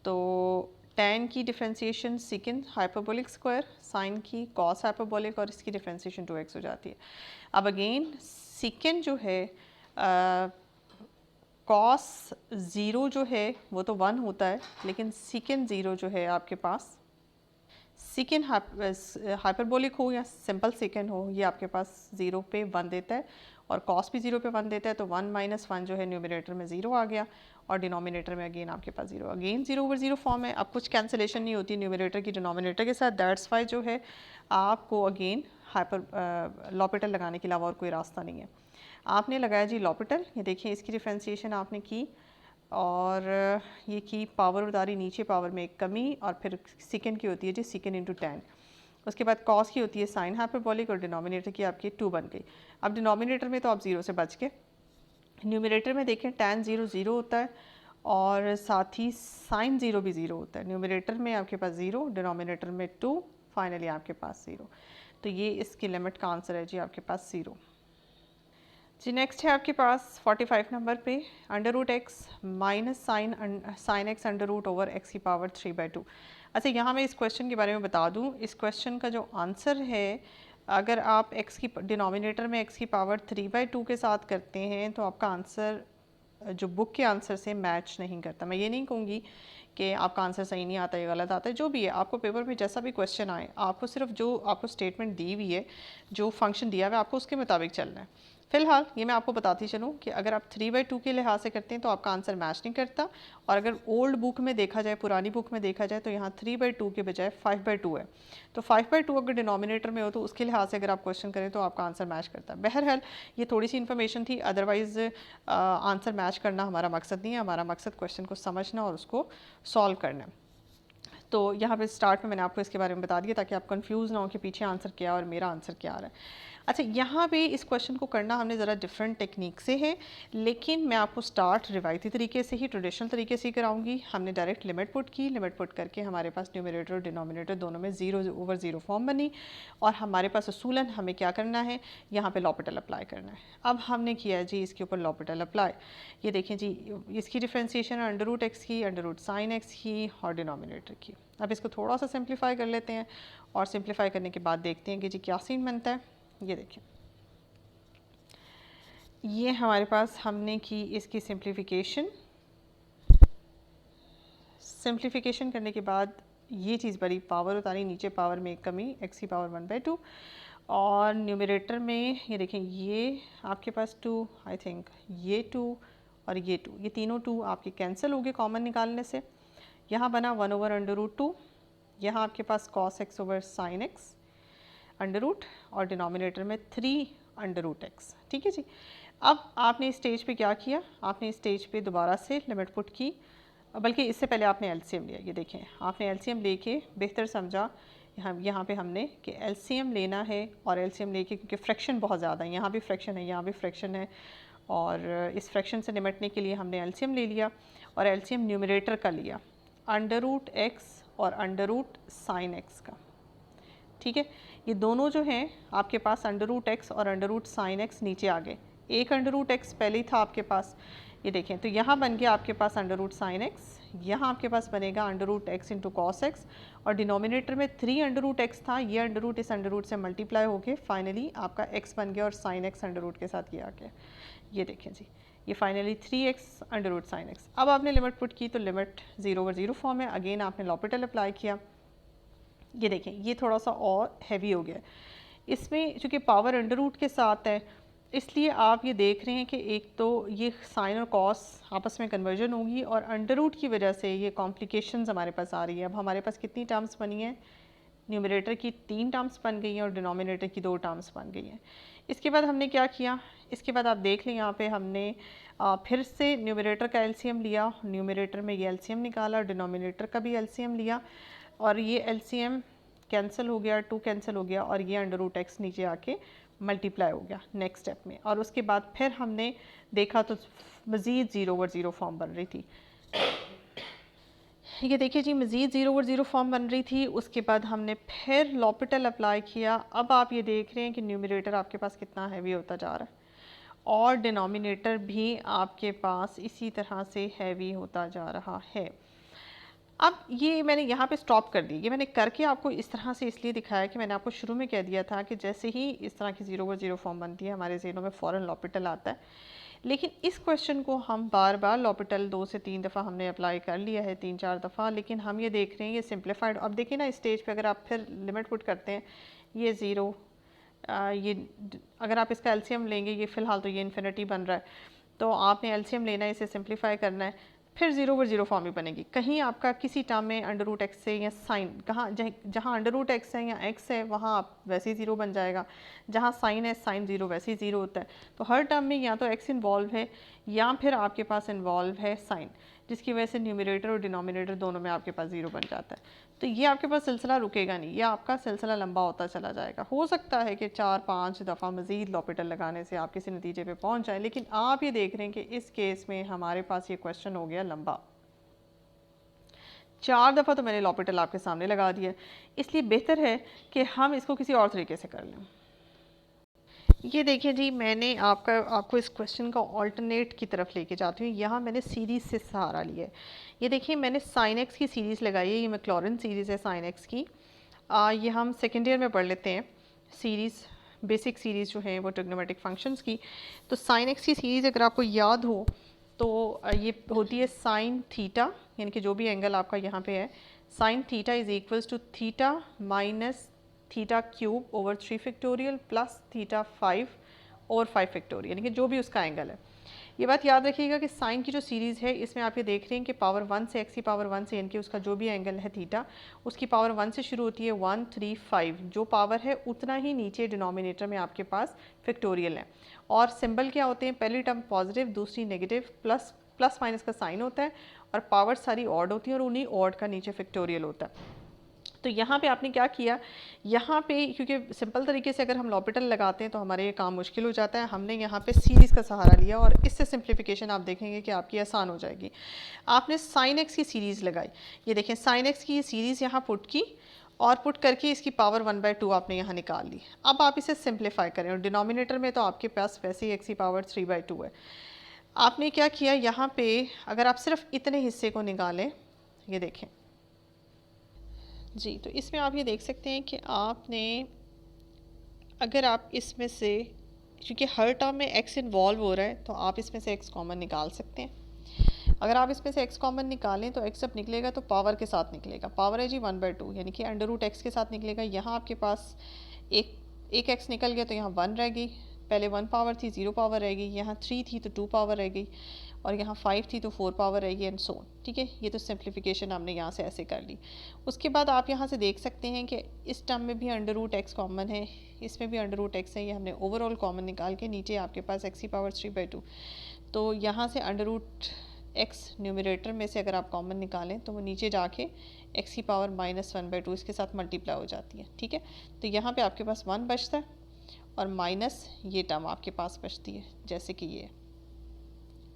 तो tan की डिफ्रेंसिएशन सिकन हाइपरबोलिक स्क्वायर, साइन की कॉस हाइपरबोलिक और इसकी डिफ्रेंसिएशन 2x हो जाती है। अब अगेन सिकन जो है कॉस 0 जो है वो तो 1 होता है, लेकिन सिकन 0 जो है आपके पास, सिकन हाइपरबोलिक हो या सिंपल सिकन हो, ये आपके पास 0 पे 1 देता है और कॉस भी 0 पे 1 देता है। तो 1 माइनस 1 जो है न्यूमरेटर में 0 आ गया और डिनोमिनेटर में अगेन आपके पास 0, अगेन 0 ओवर 0 फॉर्म है। अब कुछ कैंसिलेशन नहीं होती न्यूमरेटर की डिनोमिनेटर के साथ, दैट्स वाई जो है आपको अगेन हाइपर लॉपिटल लगाने के अलावा और कोई रास्ता नहीं है। आपने लगाया जी लॉपिटल, ये देखिए इसकी डिफ्रेंसिएशन आपने की और ये की पावर उतारी, नीचे पावर में एक कमी और फिर सिकन की होती है जी सिकन इंटू tan, उसके बाद कॉस की होती है साइन हाइपरबोलिक और डिनोमिनेटर की आपकी 2 बन गई। अब डिनोमिनेटर में तो आप 0 से बच के, न्यूमरेटर में देखें tan 0 0 होता है और साथ ही साइन 0 भी 0 होता है। न्यूमरेटर में आपके पास 0, डिनोमिनेटर में 2, फाइनली आपके पास 0। तो ये इसकी लिमिट का आंसर है जी आपके पास 0 जी। नेक्स्ट है आपके पास 45 नंबर पे under root x minus sine x under root over x की पावर 3/2। अच्छा, यहाँ मैं इस क्वेश्चन के बारे में बता दूँ, इस क्वेश्चन का जो आंसर है, अगर आप x की डिनोमिनेटर में x की पावर 3/2 के साथ करते हैं तो आपका आंसर जो बुक के आंसर से मैच नहीं करता। मैं ये नहीं कहूँगी कि आपका आंसर सही नहीं आता है, गलत आता है, जो भी है आपको पेपर में जैसा भी क्वेश्चन आए, आपको सिर्फ जो आपको स्टेटमेंट दी हुई है, जो फंक्शन दिया हुआ है, आपको उसके मुताबिक चलना है। फ़िलहाल ये मैं आपको बताती चलूँ कि अगर आप 3/2 के लिहाज से करते हैं तो आपका आंसर मैच नहीं करता, और अगर ओल्ड बुक में देखा जाए, पुरानी बुक में देखा जाए, तो यहाँ 3/2 के बजाय 5/2 है। तो 5/2 अगर डिनोमिनेटर में हो तो उसके लिहाज से अगर आप क्वेश्चन करें तो आपका आंसर मैच करता है। बहरहाल ये थोड़ी सी इन्फॉर्मेशन थी, अदरवाइज़ आंसर मैच करना हमारा मकसद नहीं है, हमारा मकसद क्वेश्चन को समझना और उसको सॉल्व करना है। तो यहाँ पे स्टार्ट में मैंने आपको इसके बारे में बता दिया ताकि आप कंफ्यूज ना हो कि पीछे आंसर क्या और मेरा आंसर क्या आ रहा है। अच्छा, यहाँ पे इस क्वेश्चन को करना हमने ज़रा डिफरेंट टेक्निक से है, लेकिन मैं आपको स्टार्ट रिवायती तरीके से ही, ट्रेडिशनल तरीके से ही कराऊंगी। हमने डायरेक्ट लिमिट पुट की, लिमिट पुट करके हमारे पास न्यूमरेटर और डिनोमिनेटर दोनों में 0 ओवर 0 फॉर्म बनी और हमारे पास असूलन हमें क्या करना है, यहाँ पे लॉपिटल अप्लाई करना है। अब हमने किया है जी इसके ऊपर लॉपिटल अप्लाई। ये देखें जी, इसकी डिफ्रेंसिएशन है अंडर रूट एक्स की, अंडर रूट साइन एक्स की और डिनोमिनेटर की। अब इसको थोड़ा सा सिंप्लीफाई कर लेते हैं और सिंप्लीफाई करने के बाद देखते हैं कि जी क्या सीन बनता है। ये देखिए, ये हमारे पास हमने की इसकी सिंप्लीफिकेशन करने के बाद ये चीज़ बड़ी, पावर उतारी, नीचे पावर में एक कमी, x की पावर 1/2 और न्यूमरेटर में ये देखें, ये आपके पास 2, आई थिंक ये 2 और ये 2, ये तीनों 2 आपके कैंसिल हो गए कॉमन निकालने से। यहाँ बना 1 ओवर अंडर रूट 2, यहाँ आपके पास cos x over sine x under root और डिनोमिनेटर में 3 अंडर रूट एक्स। ठीक है जी। अब आपने इस स्टेज पे क्या किया, आपने इस स्टेज पे दोबारा से लिमिट पुट की, बल्कि इससे पहले आपने एलसीएम लिया। ये देखें, आपने एलसीएम लेके बेहतर समझा यहाँ पे हमने कि एलसीएम लेना है, और एलसीएम लेके क्योंकि फ्रैक्शन बहुत ज़्यादा है, यहाँ भी फ्रैक्शन है, यहाँ भी फ्रैक्शन है, और इस फ्रैक्शन से निपटने के लिए हमने एलसीएम ले लिया और एलसीएम न्यूमरेटर का लिया, अंडर रूट एक्स और अंडर रूट साइन एक्स का। ठीक है, ये दोनों जो हैं आपके पास अंडर रूट एक्स और अंडर रूट साइन एक्स नीचे आ गए। एक अंडर रूट एक्स पहले ही था आपके पास, ये देखें तो यहाँ बन गया आपके पास अंडर रूट साइन एक्स, यहाँ आपके पास बनेगा under root x into cos x, और डिनोमिनेटर में 3 अंडर रूट एक्स था, ये अंडर रूट इस अंडर रूट से मल्टीप्लाई हो गए, फाइनली आपका एक्स बन गया और साइन एक्स अंडर रूट के साथ ये आ गया। ये देखें जी, ये finally 3x under root sine x. अब आपने लिमिट पुट की तो लिमिट 0/0 फॉर्म है, अगेन आपने लॉपिटल अप्लाई किया। ये देखें ये थोड़ा सा और हैवी हो गया, इसमें चूँकि पावर अंडर रूट के साथ है इसलिए आप ये देख रहे हैं कि एक तो ये साइन और कॉस आपस में कन्वर्जन होगी और अंडर रूट की वजह से ये कॉम्प्लिकेशंस हमारे पास आ रही है। अब हमारे पास कितनी टर्म्स बनी हैं, न्यूमरेटर की 3 टर्म्स बन गई हैं और डिनोमिनेटर की 2 टर्म्स बन गई हैं। इसके बाद हमने क्या किया, इसके बाद आप देख लें यहाँ पे हमने फिर से न्यूमरेटर का एलसीएम लिया, न्यूमरेटर में ये एलसीएम निकाला, डिनोमिनेटर का भी एलसीएम लिया और ये एलसीएम कैंसिल हो गया, 2 कैंसिल हो गया और ये अंडर रूट एक्स नीचे आके मल्टीप्लाई हो गया नेक्स्ट स्टेप में। और उसके बाद फिर हमने देखा तो मज़ीद 0/0 फॉर्म बन रही थी। ये देखिए जी मज़ीद 0/0 फॉर्म बन रही थी। उसके बाद हमने फिर लॉपिटल अप्लाई किया। अब आप ये देख रहे हैं कि न्यूमरेटर आपके पास कितना हैवी होता जा रहा है और डिनोमिनेटर भी आपके पास इसी तरह से हैवी होता जा रहा है। अब ये मैंने यहाँ पे स्टॉप कर दी, ये मैंने करके आपको इस तरह से इसलिए दिखाया कि मैंने आपको शुरू में कह दिया था कि जैसे ही इस तरह की 0/0 फॉर्म बनती है हमारे ज़हनों में फ़ौरन लॉपिटल आता है। लेकिन इस क्वेश्चन को हम बार बार लॉपिटल 2 से 3 दफ़ा हमने अप्लाई कर लिया है, 3-4 दफ़ा, लेकिन हम ये देख रहे हैं ये सिंप्लीफाइड। अब देखिए ना इस स्टेज पे अगर आप फिर लिमिट पुट करते हैं ये 0, ये अगर आप इसका एलसीएम लेंगे, ये फ़िलहाल तो ये इन्फिनिटी बन रहा है, तो आपने एलसीएम लेना है, इसे सिंप्लीफाई करना है, फिर 0/0 फॉर्म ही बनेगी। कहीं आपका किसी टर्म में अंडर रूट एक्स से या साइन कहाँ जहाँ अंडर रूट एक्स है या एक्स है वहाँ आप वैसे ही 0 बन जाएगा, जहाँ साइन है साइन 0 वैसे ही 0 होता है। तो हर टर्म में या तो एक्स इन्वॉल्व है या फिर आपके पास इन्वॉल्व है साइन, जिसकी वजह से न्यूमरेटर और डिनोमिनेटर दोनों में आपके पास 0 बन जाता है। तो ये आपके पास सिलसिला रुकेगा नहीं, ये आपका सिलसिला लंबा होता चला जाएगा। हो सकता है कि 4-5 दफ़ा मज़ीद लॉपिटल लगाने से आप किसी नतीजे पे पहुंच जाए, लेकिन आप ये देख रहे हैं कि इस केस में हमारे पास ये क्वेश्चन हो गया लंबा। 4 दफ़ा तो मैंने लॉपिटल आपके सामने लगा दिया, इसलिए बेहतर है कि हम इसको किसी और तरीके से कर लें। ये देखिए जी मैंने आपको इस क्वेश्चन का ऑल्टरनेट की तरफ लेके जाती हूँ। यहाँ मैंने सीरीज़ से सहारा लिया है। ये देखिए मैंने साइन एक्स की सीरीज़ लगाई है, ये मैक्लॉरेन सीरीज़ है साइन एक्स की। ये हम सेकेंड ईयर में पढ़ लेते हैं सीरीज़, बेसिक सीरीज़ जो है वो ट्रिग्नोमेट्रिक फंक्शंस की। तो साइन एक्स की सीरीज़ अगर आपको याद हो तो ये होती है साइन थीटा, यानी कि जो भी एंगल आपका यहाँ पे है, sine theta is equals to theta minus theta cube over 3 factorial plus theta 5 और 5 फैक्टोरियल, यानी कि जो भी उसका एंगल है। ये बात याद रखिएगा कि साइन की जो सीरीज़ है इसमें आप ये देख रहे हैं कि पावर 1 से एक्स की पावर 1 से, यानी कि उसका जो भी एंगल है थीटा, उसकी पावर 1 से शुरू होती है 1, 3, 5, जो पावर है उतना ही नीचे डिनोमिनेटर में आपके पास फैक्टोरियल है। और सिंबल क्या होते हैं, पहली टर्म पॉजिटिव, दूसरी नेगेटिव, प्लस माइनस का साइन होता है और पावर सारी ऑड होती है और उन्हीं ऑड का नीचे फैक्टोरियल होता है। तो यहाँ पे आपने क्या किया, यहाँ पे क्योंकि सिंपल तरीके से अगर हम लॉपिटल लगाते हैं तो हमारे ये काम मुश्किल हो जाता है, हमने यहाँ पे सीरीज़ का सहारा लिया और इससे सिंप्लीफिकेशन आप देखेंगे कि आपकी आसान हो जाएगी। आपने साइन एक्स की सीरीज़ लगाई, ये देखें साइन एक्स की ये सीरीज़ यहाँ पुट की और पुट करके इसकी पावर 1/2 आपने यहाँ निकाल ली। अब आप इसे सिंप्लीफाई करें और डिनोमिनेटर में तो आपके पास वैसे ही एक्स की पावर 3/2 है। आपने क्या किया, यहाँ पे अगर आप सिर्फ इतने हिस्से को निकालें, ये देखें जी, तो इसमें आप ये देख सकते हैं कि आपने अगर आप इसमें से, क्योंकि हर टर्म में एक्स इन्वॉल्व हो रहा है तो आप इसमें से एक्स कॉमन निकाल सकते हैं। अगर आप इसमें से एक्स कॉमन निकालें तो एक्स जब निकलेगा तो पावर के साथ निकलेगा, पावर है जी 1/2, यानी कि अंडर रूट एक्स के साथ निकलेगा। यहाँ आपके पास एक एक्स निकल गया तो यहाँ 1 रह गई, पहले 1 पावर थी 0 पावर रह गई, यहाँ 3 थी तो 2 पावर रह गई और यहाँ 5 थी तो 4 पावर रहेगी एंड सो ऑन। ठीक है, ये तो सिंप्लीफिकेशन हमने यहाँ से ऐसे कर ली। उसके बाद आप यहाँ से देख सकते हैं कि इस टर्म में भी अंडर रूट एक्स कॉमन है, इसमें भी अंडर रूट एक्स है, ये हमने ओवरऑल कॉमन निकाल के नीचे आपके पास एक्स की पावर 3/2। तो यहाँ से अंडर रूट एक्स न्यूमरेटर में से अगर आप कॉमन निकालें तो वो नीचे जाके एक्स की पावर -1/2 इसके साथ मल्टीप्लाई हो जाती है। ठीक है, तो यहाँ पर आपके पास 1 बचता है और माइनस ये टर्म आपके पास बचती है जैसे कि ये।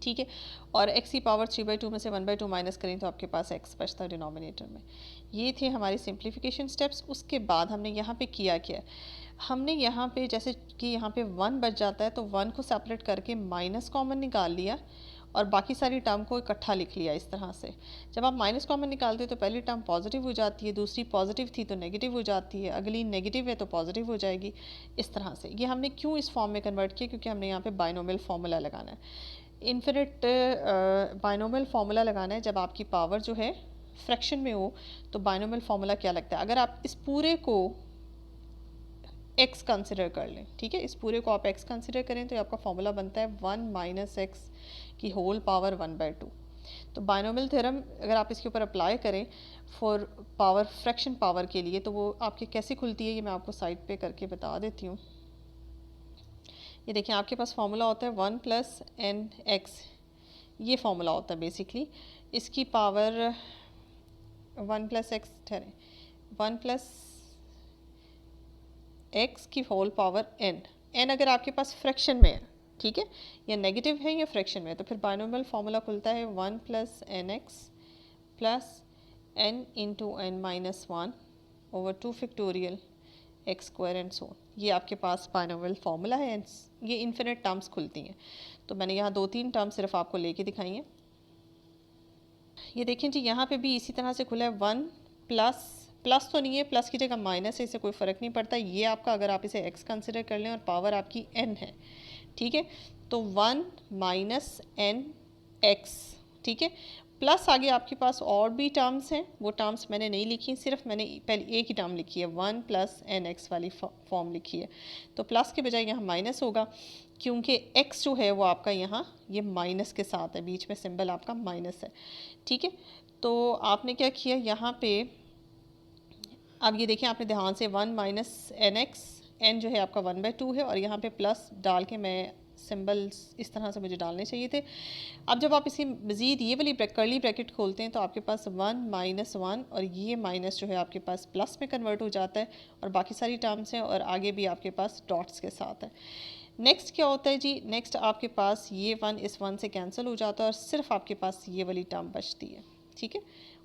ठीक है, और x की पावर 3/2 में से 1/2 माइनस करें तो आपके पास x बचता है डिनोमिनेटर में। ये थे हमारे सिंप्लीफिकेशन स्टेप्स। उसके बाद हमने यहाँ पे किया क्या, हमने यहाँ पे जैसे कि यहाँ पे 1 बच जाता है तो 1 को सेपरेट करके माइनस कॉमन निकाल लिया और बाकी सारी टर्म को इकट्ठा लिख लिया इस तरह से। जब आप माइनस कॉमन निकालते हो तो पहली टर्म पॉजिटिव हो जाती है, दूसरी पॉजिटिव थी तो नेगेटिव हो जाती है, अगली नेगेटिव है तो पॉजिटिव हो जाएगी, इस तरह से। ये हमने क्यों इस फॉर्म में कन्वर्ट किया, क्योंकि हमने यहाँ पे बाइनोमियल फार्मूला लगाना है। इन्फिनिट बाइनोमियल फार्मूला लगाना है जब आपकी पावर जो है फ्रैक्शन में हो। तो बाइनोमियल फार्मूला क्या लगता है, अगर आप इस पूरे को x कंसिडर कर लें, ठीक है, इस पूरे को आप x कंसिडर करें तो आपका फॉर्मूला बनता है 1 माइनस एक्स की होल पावर 1/2। तो बाइनोमियल थ्योरम अगर आप इसके ऊपर अप्लाई करें फॉर पावर फ्रैक्शन पावर के लिए तो वो आपके कैसे खुलती है, ये मैं आपको साइड पे करके बता देती हूँ। ये देखिए आपके पास फार्मूला होता है 1 प्लस एन एक्स, ये फार्मूला होता है बेसिकली। इसकी पावर 1 प्लस एक्स ठहरे 1 प्लस एक्स की होल पावर एन। एन अगर आपके पास फ्रैक्शन में है, ठीक है, या नेगेटिव है या फ्रैक्शन में है, तो फिर बाइनोमियल फार्मूला खुलता है 1 plus n x plus n into n minus 1 over 2 factorial x square and so. ये आपके पास बाइनोमियल फार्मूला है। ये इन्फिनिट टर्म्स खुलती हैं। तो मैंने यहाँ 2-3 टर्म्स सिर्फ आपको लेके दिखाई हैं। ये देखें जी, यहाँ पे भी इसी तरह से खुला है 1 प्लस तो नहीं है, प्लस की जगह माइनस है, इससे कोई फ़र्क नहीं पड़ता। ये आपका अगर आप इसे x कंसिडर कर लें और पावर आपकी n है, ठीक है, तो 1 माइनस एन एक्स, ठीक है, प्लस आगे आपके पास और भी टर्म्स हैं, वो टर्म्स मैंने नहीं लिखी, सिर्फ मैंने पहले एक ही टर्म लिखी है 1 प्लस एन एक्स वाली फॉर्म लिखी है। तो प्लस के बजाय यहाँ माइनस होगा, क्योंकि x जो है वो आपका यहाँ ये माइनस के साथ है, बीच में सिंबल आपका माइनस है, ठीक है। तो आपने क्या किया यहाँ पे, अब ये देखिए आपने ध्यान से 1 माइनस एन एक्स, एन जो है आपका 1/2 है, और यहाँ पे प्लस डाल के मैं सिंबल्स इस तरह से मुझे डालने चाहिए थे। अब जब आप इसी मज़ीद ये वाली कर्ली ब्रैकेट खोलते हैं तो आपके पास 1 माइनस 1 और ये माइनस जो है आपके पास प्लस में कन्वर्ट हो जाता है, और बाकी सारी टर्म्स हैं और आगे भी आपके पास डॉट्स के साथ है। नेक्स्ट क्या होता है जी, नेक्स्ट आपके पास ये 1 इस 1 से कैंसिल हो जाता है और सिर्फ आपके पास ये वाली टर्म बचती है, ठीक है,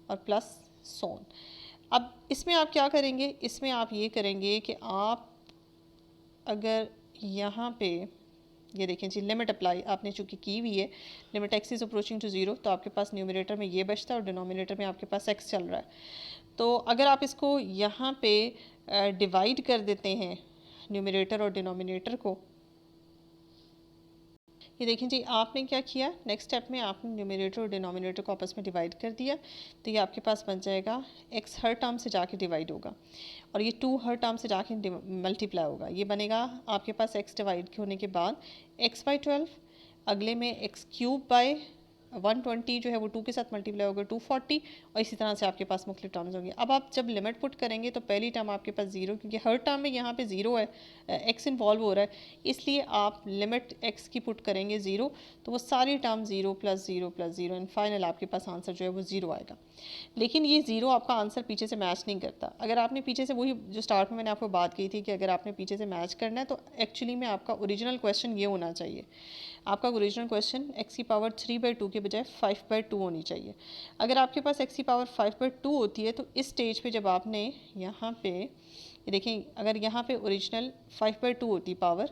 और प्लस सोन। अब इसमें आप क्या करेंगे, इसमें आप ये करेंगे कि आप अगर यहाँ पे ये देखें जी, लिमिट अप्लाई आपने चूँकि की हुई है, limit x is approaching to 0, तो आपके पास न्यूमरेटर में ये बचता है और डिनोमिनेटर में आपके पास एक्स चल रहा है। तो अगर आप इसको यहाँ पे डिवाइड कर देते हैं न्यूमरेटर और डिनोमिनेटर को, ये देखें जी आपने क्या किया, नेक्स्ट स्टेप में आपने न्यूमरेटर और डिनोमिनेटर को आपस में डिवाइड कर दिया, तो ये आपके पास बन जाएगा x हर टर्म से जाके डिवाइड होगा और ये 2 हर टर्म से जाके मल्टीप्लाई होगा। ये बनेगा आपके पास x डिवाइड होने के बाद x/12, अगले में x³/120 जो है वो 2 के साथ मल्टीप्लाई होगा 240, और इसी तरह से आपके पास मुख्तलिफ टर्म्स होंगे। अब आप जब लिमिट पुट करेंगे तो पहली टर्म आपके पास 0, क्योंकि हर टर्म में यहाँ पे 0 है, x इन्वॉल्व हो रहा है, इसलिए आप लिमिट x की पुट करेंगे 0, तो वो सारी टर्म 0 + 0 + 0 एंड फाइनल आपके पास आंसर जो है वो 0 आएगा। लेकिन ये 0 आपका आंसर पीछे से मैच नहीं करता। अगर आपने पीछे से वही जो स्टार्ट में मैंने आपको बात की थी कि अगर आपने पीछे से मैच करना है तो एक्चुअली में आपका ओरिजिनल क्वेश्चन ये होना चाहिए, आपका ओरिजिनल क्वेश्चन x की पावर 3/2 के बजाय 5/2 होनी चाहिए। अगर आपके पास x की पावर 5/2 होती है तो इस स्टेज पे जब आपने यहाँ पे ये देखें, अगर यहाँ पे ओरिजिनल 5/2 होती पावर,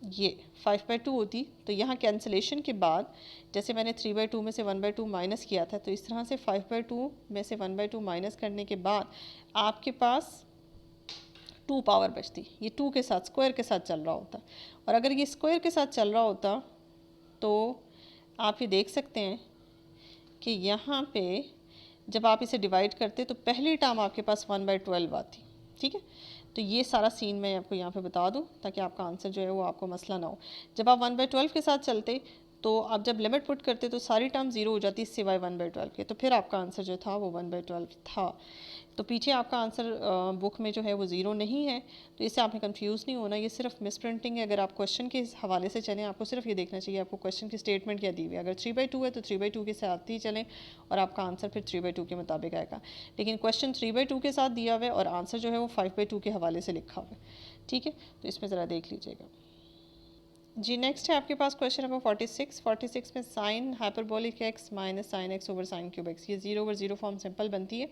ये 5/2 होती, तो यहाँ कैंसिलेशन के बाद जैसे मैंने 3/2 में से 1/2 माइनस किया था, तो इस तरह से 5/2 में से 1/2 माइनस करने के बाद आपके पास 2 पावर बचती। ये 2 के साथ स्क्वायर के साथ चल रहा होता, और अगर ये स्क्वायर के साथ चल रहा होता तो आप ये देख सकते हैं कि यहाँ पे जब आप इसे डिवाइड करते तो पहली टर्म आपके पास 1/12 आती, ठीक है। तो ये सारा सीन मैं आपको यहाँ पे बता दूँ ताकि आपका आंसर जो है वो आपको मसला ना हो। जब आप 1/12 के साथ चलते तो आप जब लिमिट पुट करते तो सारी टर्म 0 हो जाती सिवाय 1/12 के, तो फिर आपका आंसर जो था वो 1/12 था। तो पीछे आपका आंसर बुक में जो है वो 0 नहीं है, तो इससे आपने कंफ्यूज नहीं होना, ये सिर्फ मिस प्रिंटिंग है। अगर आप क्वेश्चन के हवाले से चलें, आपको सिर्फ ये देखना चाहिए आपको क्वेश्चन की स्टेटमेंट क्या दी हुई है। अगर 3/2 है तो 3/2 के साथ ही चलें और आपका आंसर फिर 3/2 के मुताबिक आएगा। लेकिन क्वेश्चन 3/2 के साथ दिया हुआ है और आंसर जो है वो 5/2 के हवाले से लिखा हुआ है, ठीक है। तो इसमें ज़रा देख लीजिएगा जी। नेक्स्ट है आपके पास क्वेश्चन नंबर 46 में sine hyperbolic x minus sine x over sine cube x, ये 0/0 फॉर्म सिंपल बनती है।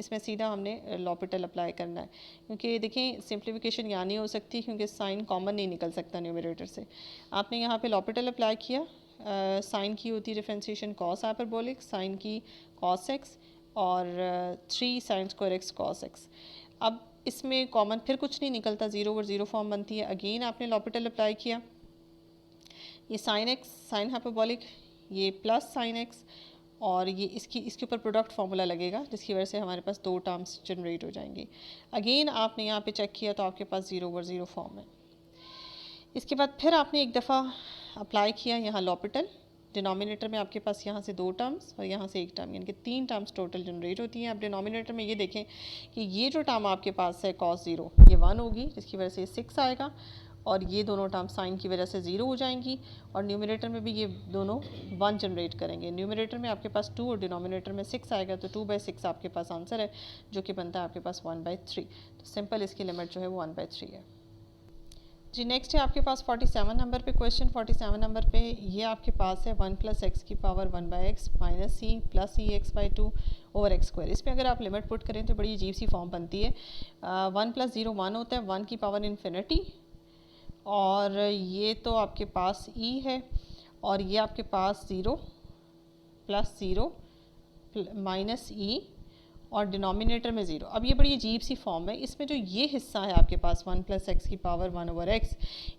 इसमें सीधा हमने लॉपिटल अप्लाई करना है, क्योंकि देखें सिंप्लीफिकेशन यहाँ नहीं हो सकती क्योंकि साइन कॉमन नहीं निकल सकता न्यूमरेटर से। आपने यहाँ पे लॉपिटल अप्लाई किया, साइन की होती है डिफ्रेंशिएशन कॉस हाइपरबोलिक, साइन की कॉस एक्स और 3 sine square x cos x. अब इसमें कॉमन फिर कुछ नहीं निकलता, 0 ओवर 0 फॉर्म बनती है। अगेन आपने लॉपिटल अप्लाई किया, ये साइन एक्स साइन हाइपरबोलिक, ये प्लस साइन एक्स और ये इसके ऊपर प्रोडक्ट फार्मूला लगेगा जिसकी वजह से हमारे पास दो टर्म्स जनरेट हो जाएंगी। अगेन आपने यहाँ पे चेक किया तो आपके पास 0 ओवर 0 फॉर्म है। इसके बाद फिर आपने एक दफ़ा अप्लाई किया यहाँ लॉपिटल, डिनोमिनेटर में आपके पास यहाँ से 2 टर्म्स और यहाँ से 1 टर्म, यानी कि 3 टर्म्स टोटल जनरेट होती हैं। अब डिनोमिनेटर में ये देखें कि ये जो टर्म आपके पास है cos 0 ये 1 होगी जिसकी वजह से 6 आएगा और ये दोनों टर्म साइन की वजह से 0 हो जाएंगी और न्यूमरेटर में भी ये दोनों 1 जनरेट करेंगे। न्यूमरेटर में आपके पास 2 और डिनोमिनेटर में 6 आएगा तो 2/6 आपके पास आंसर है जो कि बनता है आपके पास 1/3। तो सिंपल इसकी लिमिट जो है वो 1/3 है जी। नेक्स्ट है आपके पास 47 नंबर पे क्वेश्चन। 47 नंबर पे ये आपके पास है 1 + x की power 1/x minus c plus E x by 2 over x square. इसमें अगर आप लिमिट पुट करें तो बड़ी अजीब सी फॉर्म बनती है। 1 + 0 1 होता है, 1 की पावर इन्फिनिटी और ये तो आपके पास e है और ये आपके पास 0 + 0 माइनस e और डिनोमिनेटर में 0। अब ये बड़ी अजीब सी फॉर्म है। इसमें जो ये हिस्सा है आपके पास 1 + x की पावर 1 ओवर x,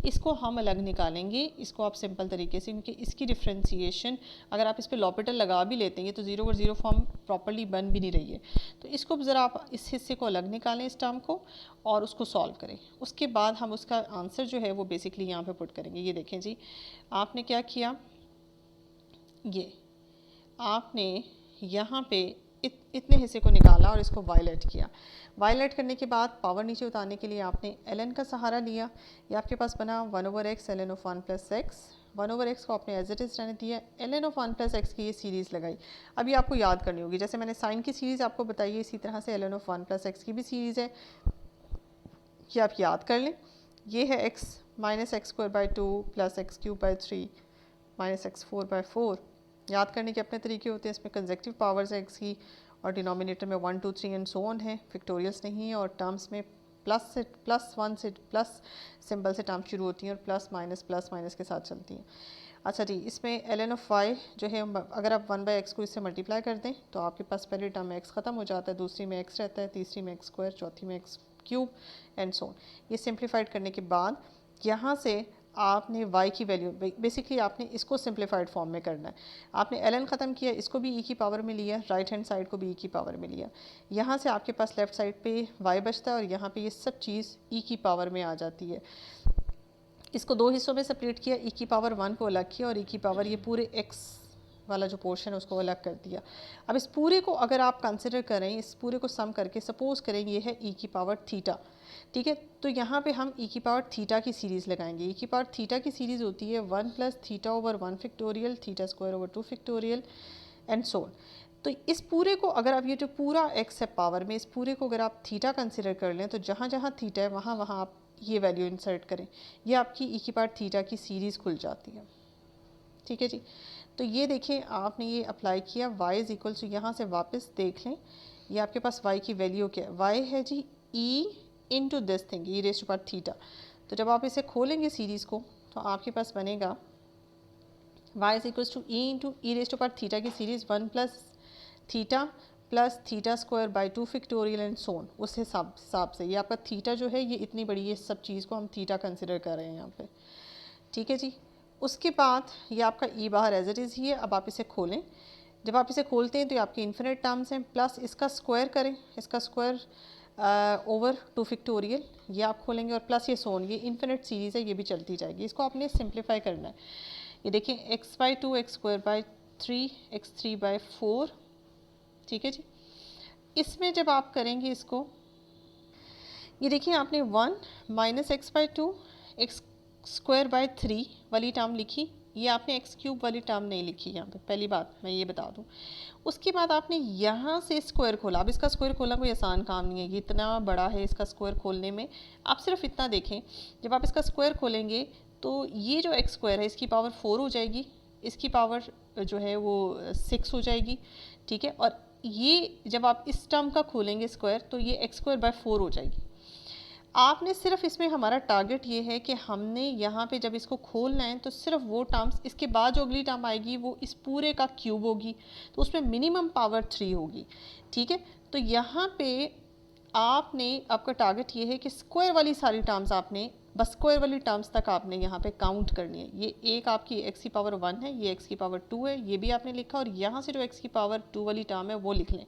इसको हम अलग निकालेंगे। इसको आप सिंपल तरीके से, क्योंकि इसकी डिफ्रेंशिएशन अगर आप इस पर लॉपिटल लगा भी लेते हैं तो 0 ओवर 0 फॉर्म प्रॉपर्ली बन भी नहीं रही है। तो इसको ज़रा आप इस हिस्से को अलग निकालें इस टर्म को और उसको सॉल्व करें। उसके बाद हम उसका आंसर जो है वो बेसिकली यहाँ पर पुट करेंगे। ये देखें जी, आपने क्या किया, ये आपने यहाँ पे इतने हिस्से को निकाला और इसको वायलेट किया। वायलेट करने के बाद पावर नीचे उतारने के लिए आपने ln का सहारा लिया। ये आपके पास बना 1 over x ln of 1 + x। 1 over x को आपने एज इट इज़ रहने दिया। ln ऑफ 1 + x की ये सीरीज़ लगाई। अभी आपको याद करनी होगी, जैसे मैंने साइन की सीरीज़ आपको बताई है इसी तरह से ln ऑफ 1 + x की भी सीरीज़ है, ये आप याद कर लें। ये है x minus x²/2 plus x³/3 minus x4/4। याद करने के अपने तरीके होते हैं। इसमें कंसेक्टिव पावर्स है x की और डिनोमिनेटर में 1 2 3 एंड सो ऑन है, फैक्टोरियल्स नहीं है और टर्म्स में +1 से प्लस सिंबल से टर्म शुरू होती हैं और प्लस माइनस के साथ चलती हैं। अच्छा जी, इसमें ln ऑफ y जो है अगर आप 1/x को इससे मल्टीप्लाई कर दें तो आपके पास पहले टर्म में x ख़त्म हो जाता है, दूसरी में x रहता है, तीसरी में x², चौथी में x³ एंड सो ऑन। ये सिंप्लीफाइड करने के बाद यहाँ से आपने y की वैल्यू, बेसिकली आपने इसको सिंप्लीफाइड फॉर्म में करना है। आपने ln ख़त्म किया, इसको भी e की पावर में लिया, राइट हैंड साइड को भी e की पावर में लिया। यहाँ से आपके पास लेफ़्ट साइड पे y बचता है और यहाँ पे ये सब चीज़ e की पावर में आ जाती है। इसको 2 हिस्सों में सेपरेट किया, e की पावर 1 को अलग किया और e की पावर ये पूरे x वाला जो पोर्शन है उसको अलग कर दिया। अब इस पूरे को अगर आप कंसिडर करें, इस पूरे को सम करके सपोज करें ये है e की पावर थीटा, ठीक है। तो यहाँ पे हम e की पावर थीटा की सीरीज़ लगाएंगे। e की पावर थीटा की सीरीज़ होती है 1 + theta over 1 factorial, θ² over 2 factorial and so on. तो इस पूरे को अगर आप, ये जो पूरा x है पावर में, इस पूरे को अगर आप थीटा कंसिडर कर लें तो जहाँ जहाँ थीटा है वहाँ वहाँ आप ये वैल्यू इंसर्ट करें, ये आपकी e की पावर थीटा की सीरीज़ खुल जाती है, ठीक है जी। तो ये देखें आपने ये अप्लाई किया, y इज़ इक्वल टू, यहाँ से वापस देख लें ये आपके पास y की वैल्यू क्या है, y है जी e into this thing e raise to power theta. तो जब आप इसे खोलेंगे सीरीज़ को तो आपके पास बनेगा y is equal to e into e raise to power theta की series 1 + theta plus θ² / 2 factorial and so on. उस हिसाब से ये आपका थीटा जो है ये इतनी बड़ी है, सब चीज़ को हम थीटा कंसिडर कर रहे हैं यहाँ पे, ठीक है जी। उसके बाद ये आपका e बाहर एज इट इज़ ही है। अब आप इसे खोलें, जब आप इसे खोलते हैं तो ये आपके इन्फिनिट टर्म्स हैं, प्लस इसका स्क्वायर करें, इसका स्क्वायर ओवर 2 फैक्टोरियल, ये आप खोलेंगे और प्लस ये सोन, ये इन्फिनिट सीरीज़ है, ये भी चलती जाएगी। इसको आपने सिंप्लीफाई करना है। ये देखिए x/2 x²/3 x3/4, ठीक है जी। इसमें जब आप करेंगे इसको, ये देखिए आपने 1 - x/2 x²/3 वाली टर्म लिखी, ये आपने x³ वाली टर्म नहीं लिखी यहाँ पे, पहली बात मैं ये बता दूँ। उसके बाद आपने यहाँ से स्क्वायर खोला। अब इसका स्क्वायर खोलना कोई आसान काम नहीं है, ये इतना बड़ा है इसका स्क्वायर खोलने में। आप सिर्फ इतना देखें, जब आप इसका स्क्वायर खोलेंगे तो ये जो x² है इसकी पावर 4 हो जाएगी, इसकी पावर जो है वो 6 हो जाएगी, ठीक है। और ये जब आप इस टर्म का खोलेंगे स्क्वायर तो ये x² / 4 हो जाएगी। आपने सिर्फ इसमें हमारा टारगेट ये है कि हमने यहाँ पे जब इसको खोलना है तो सिर्फ वो टर्म्स, इसके बाद जो अगली टर्म आएगी वो इस पूरे का क्यूब होगी, तो उसमें मिनिमम पावर 3 होगी। ठीक है, तो यहाँ पे आपका टारगेट ये है कि स्क्वायर वाली सारी टर्म्स आपने, बस स्क्वायर वाली टर्म्स तक आपने यहाँ पे काउंट करनी है। ये एक आपकी एक्स की पावर 1 है, ये एक्स की पावर 2 है, ये भी आपने लिखा, और यहाँ से जो एक्स की पावर 2 वाली टर्म है वो लिख लें।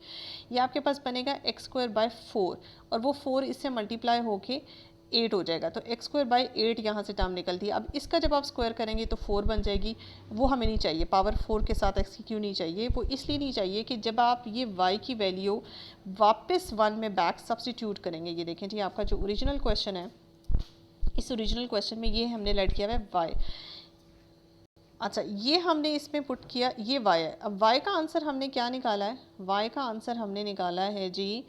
ये आपके पास बनेगा एक्स स्क्वायर बाय 4, और वो 4 इससे मल्टीप्लाई होके 8 हो जाएगा, तो एक्स स्क्वायर बाई 8 यहाँ से टर्म निकलती है। अब इसका जब आप स्क्वायर करेंगे तो 4 बन जाएगी, वो हमें नहीं चाहिए। पावर 4 के साथ एक्स की क्यों नहीं चाहिए? वो इसलिए नहीं चाहिए कि जब आप ये y की वैल्यू वापस 1 में बैक सब्सटीट्यूट करेंगे, ये देखें जी आपका जो ओरिजिनल क्वेश्चन है, इस ओरिजिनल क्वेश्चन में ये हमने लेट किया हुआ है y। अच्छा, ये हमने इसमें पुट किया, ये y है। अब y का आंसर हमने क्या निकाला है? y का आंसर हमने निकाला है जी,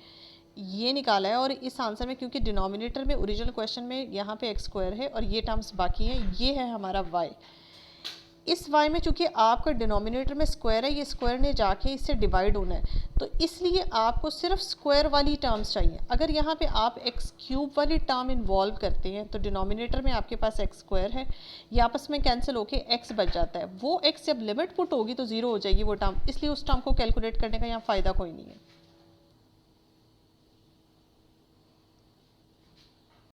ये निकाला है। और इस आंसर में क्योंकि डिनोमिनेटर में ओरिजिनल क्वेश्चन में यहाँ पे एक्स स्क्वायर है और ये टर्म्स बाकी हैं, ये है हमारा y। इस y में चूँकि आपका डिनोमिनेटर में स्क्वायर है, ये स्क्वायर ने जाके इससे डिवाइड होना है, तो इसलिए आपको सिर्फ स्क्वायर वाली टर्म्स चाहिए। अगर यहाँ पे आप एक्स क्यूब वाली टर्म इन्वॉल्व करते हैं तो डिनोमिनेटर में आपके पास एक्स स्क्वायर है, ये आपस में कैंसिल होके x बच जाता है। वो x जब लिमिट पुट होगी तो 0 हो जाएगी वो टर्म, इसलिए उस टर्म को कैलकुलेट करने का यहाँ फ़ायदा कोई नहीं है।